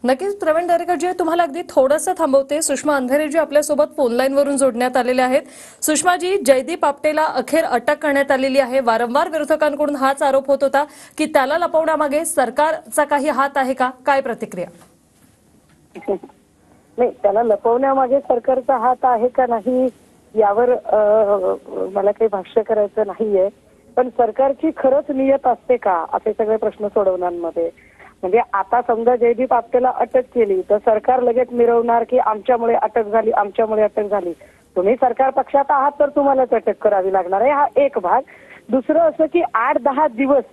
नक्कीच प्रवीण दरेकरजी, तुम्हाला अगदी थोडंसं थांबवते. सुषमा अंधारेजी आपल्यासोबत फोन लाईन वरून जोडण्यात आलेले आहेत. सुषमाजी, जयदीप आपटेला अखेर अटक करण्यात आलेली आहे. वारंवार विरोधकांकडून हाच आरोप होत होता की त्याला लपवण्यामागे सरकारचा काही हात आहे का? काय प्रतिक्रिया? नाही, त्याला लपवण्यामागे सरकारचा हात आहे का नाही यावर मला काही भाष्य करायचं नाहीये. पण सरकारची खरंच नियत असते का असे सगळे प्रश्न सोडवण्यामध्ये. म्हणजे आता समजा जयदीप आपटेला अटक केली तर सरकार लगेच मिरवणार की आमच्यामुळे अटक झाली, आमच्यामुळे अटक झाली. तुम्ही सरकार पक्षात आहात तर तुम्हालाच अटक करावी लागणार आहे, हा एक भाग. दुसरं असं की 8-10 दिवस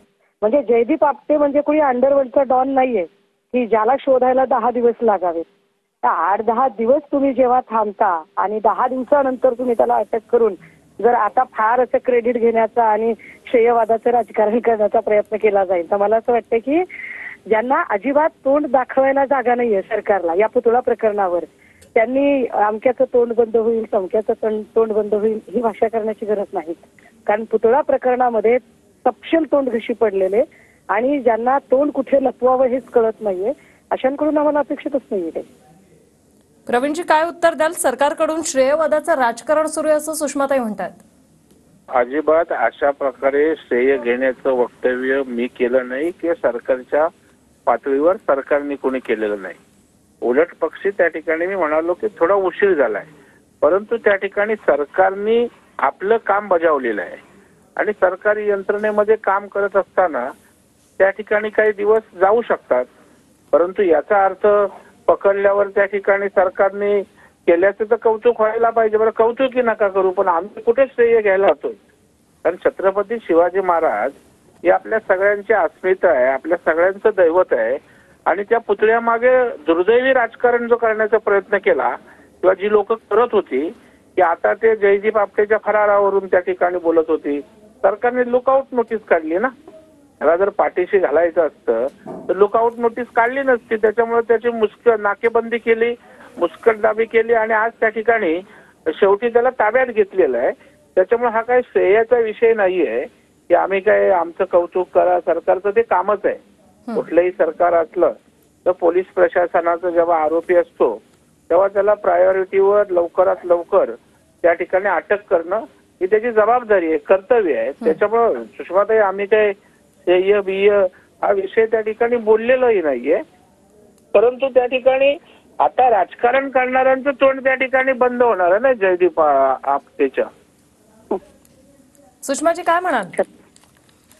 म्हणजे जयदीप आपटे म्हणजे कोणी अंडरवर्ल्डचा डॉन नाहीये की ज्याला शोधायला 10 दिवस लागावेत. 8-10 दिवस तुम्ही जेव्हा थांबता आणि 10 दिवसानंतर तुम्ही त्याला अटक करून जर आता फार असं क्रेडिट घेण्याचा आणि श्रेयवादाचं राजकारण करण्याचा प्रयत्न केला जाईल तर मला असं वाटतं की ज्यांना अजिबात तोंड दाखवायला जागा नाहीये सरकारला या पुतळा प्रकरणावर, त्यांनी अमक्याचं तोंड बंद होईल, तमक्याचं तोंड बंद होईल ही भाषा करण्याची गरज नाही. कारण पुतळा प्रकरणामध्ये तपशील तोंड घशी पडलेले आणि ज्यांना तोंड कुठे लपवावं हेच कळत नाहीये अशांकडून आम्हाला अपेक्षितच नाहीये. प्रवीणजी, काय उत्तर द्याल? सरकारकडून श्रेयवादाचं राजकारण सुरू आहे असं सुषमाताई म्हणतात. अजिबात अशा प्रकारे श्रेय घेण्याचं वक्तव्य मी केलं नाही की सरकारच्या पातळीवर सरकारने कोणी केलेलं नाही. उलट पक्षी त्या ठिकाणी मी म्हणालो की थोडा उशीर झालाय, परंतु त्या ठिकाणी सरकारने आपलं काम बजावलेलं आहे आणि सरकारी यंत्रणेमध्ये काम करत असताना त्या ठिकाणी काही दिवस जाऊ शकतात. परंतु याचा अर्थ पकडल्यावर त्या ठिकाणी सरकारने केल्याचं तर कौतुक व्हायला पाहिजे. बरं, कौतुकी नका करू, पण आम्ही कुठे श्रेय घ्यायला होतोय? कारण छत्रपती शिवाजी महाराज हे आपल्या सगळ्यांची अस्मिता आहे, आपल्या सगळ्यांचं दैवत आहे आणि त्या पुतळ्यामागे दुर्दैवी राजकारण जो करण्याचा प्रयत्न केला किंवा जी लोक करत होती की आता ते जयदीप आपटेच्या फरारावरून त्या ठिकाणी बोलत होती, सरकारने लुकआउट नोटीस काढली ना. त्याला जर पाठीशी घालायचं असतं तर लुकआउट नोटीस काढली नसती. त्याच्यामुळे त्याची नाकेबंदी केली, मुस्कटदाबी केली आणि आज त्या ठिकाणी शेवटी त्याला ताब्यात घेतलेलं आहे. त्याच्यामुळे हा काही श्रेयाचा विषय नाहीये की आम्ही काय आमचं कौतुक करा. सरकारचं ते कामच आहे. कुठलंही सरकार असलं तर पोलीस प्रशासनाचा जेव्हा आरोपी असतो तेव्हा त्याला प्रायोरिटीवर लवकरात लवकर त्या ठिकाणी अटक करणं ही त्याची जबाबदारी आहे, कर्तव्य आहे. त्याच्यामुळे सुषमाताई, आम्ही काय श्रेय बिय हा विषय त्या ठिकाणी बोललेलाही नाहीये. परंतु त्या ठिकाणी आता राजकारण करणाऱ्यांचं तोंड त्या ठिकाणी बंद होणार आहे ना जयदीप आपटेच्या. सुषमाजी, काय म्हणाल?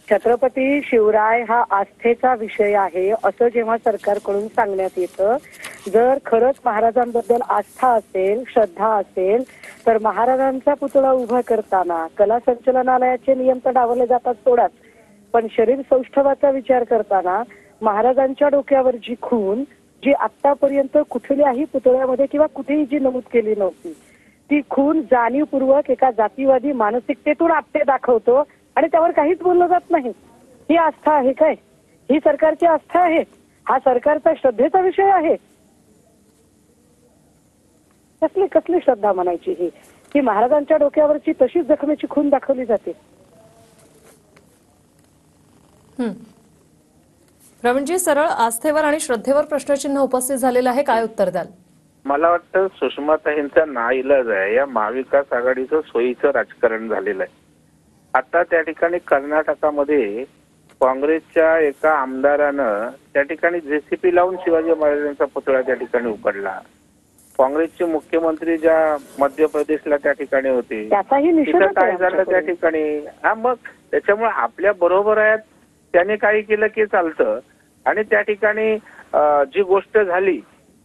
छत्रपती शिवराय हा आस्थेचा विषय आहे असं जेव्हा सरकारकडून सांगण्यात येतं, जर खरंच महाराजांबद्दल आस्था असेल, श्रद्धा असेल तर महाराजांचा पुतळा उभा करताना कला संचलनालयाचे नियम तर डावले जातात सोडाच, पण शरीर सौष्ठवाचा विचार करताना महाराजांच्या डोक्यावर जी खून जी आतापर्यंत कुठल्याही पुतळ्यामध्ये किंवा कुठेही जी नमूद केली नव्हती ती खून जाणीवपूर्वक एका जातीवादी मानसिकतेतून आपटे दाखवतो आणि त्यावर काहीच बोललं जात नाही. ही आस्था आहे काय? ही सरकारची आस्था आहे? हा सरकारचा श्रद्धेचा विषय आहे? कसली श्रद्धा म्हणायची ही महाराजांच्या डोक्यावरची तशीच जखमेची खून दाखवली जाते. प्रवीणजी, सरळ आस्थेवर आणि श्रद्धेवर प्रश्नचिन्ह उपस्थित झालेलं आहे. काय उत्तर द्याल? मला वाटतं सुषमाताईंचा नाईलाज आहे. या महाविकास आघाडीचं सोयीचं राजकारण झालेलं आहे. आता त्या ठिकाणी कर्नाटकामध्ये काँग्रेसच्या एका आमदारानं त्या ठिकाणी जेसीपी लावून शिवाजी महाराजांचा पुतळा त्या ठिकाणी उकडला. काँग्रेसचे मुख्यमंत्री ज्या मध्य प्रदेशला त्या ठिकाणी होते तिथं काय झालं त्या ठिकाणी. हा, मग त्याच्यामुळे आपल्या बरोबर आहेत त्याने काही केलं की चालतं आणि त्या ठिकाणी जी गोष्ट झाली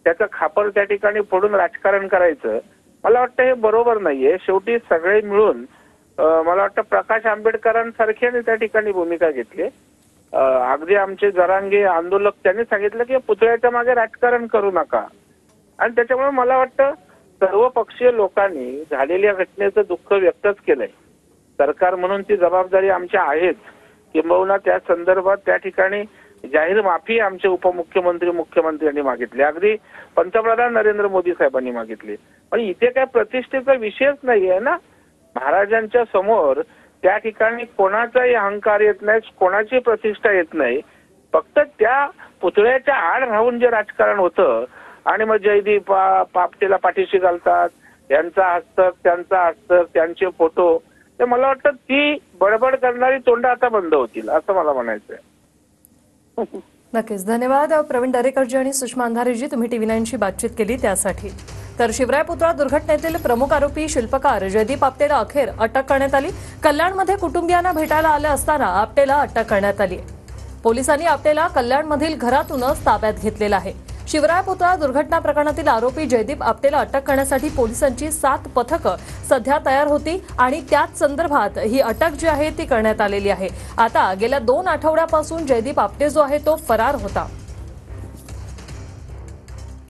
त्याचं खापर त्या ठिकाणी फोडून राजकारण करायचं मला वाटतं हे बरोबर नाहीये. शेवटी सगळे मिळून मला वाटतं प्रकाश आंबेडकरांसारख्याने त्या ठिकाणी भूमिका घेतली. अगदी आमचे जरांगे आंदोलक त्यांनी सांगितलं की पुतळ्याच्या मागे राजकारण करू नका आणि त्याच्यामुळे मला वाटतं सर्व पक्षीय लोकांनी झालेल्या घटनेचं दुःख व्यक्तच केलंय. सरकार म्हणून ती जबाबदारी आमच्या आहेच, किंबहुना त्या संदर्भात त्या ठिकाणी जाहीर माफी आमचे उपमुख्यमंत्री मुख्यमंत्र्यांनी मागितली, अगदी पंतप्रधान नरेंद्र मोदी साहेबांनी मागितली. पण इथे काय प्रतिष्ठेचा विषयच नाहीये ना. महाराजांच्या समोर त्या ठिकाणी कोणाचाही अहंकार येत नाही, कोणाची प्रतिष्ठा येत नाही. फक्त त्या पुतळ्याच्या आड राहून जे राजकारण होतं आणि मग जयदीप पापटेला पाठीशी घालतात, यांचा हस्तक त्यांचा हस्तक त्यांचे फोटो, तर मला वाटतं ती बडबड करणारी तोंड आता बंद होतील असं मला म्हणायचंय. नक्कीच. धन्यवाद प्रवीण दरेकरजी आणि सुषमा अंधारेजी, तुम्ही TV9शी बातचीत केली त्यासाठी. तर शिवराय पुतळा दुर्घटनेतील प्रमुख आरोपी शिल्पकार जयदीप आपटेला अखेर अटक करण्यात आली. कल्याणमध्ये कुटुंबियांना भेटायला आले असताना आपटेला अटक करण्यात आली. पोलिसांनी आपटेला कल्याणमधील घरातूनच ताब्यात घेतलेला आहे. शिवराय पुतळा दुर्घटना प्रकरणातील आरोपी जयदीप आपटेला अटक करण्यासाठी पोलिसांची 7 पथकं सध्या तयार होती आणि त्याच संदर्भात ही अटक जी आहे ती करण्यात आलेली आहे. आता गेल्या 2 आठवड्यापासून जयदीप आपटे जो आहे तो फरार होता.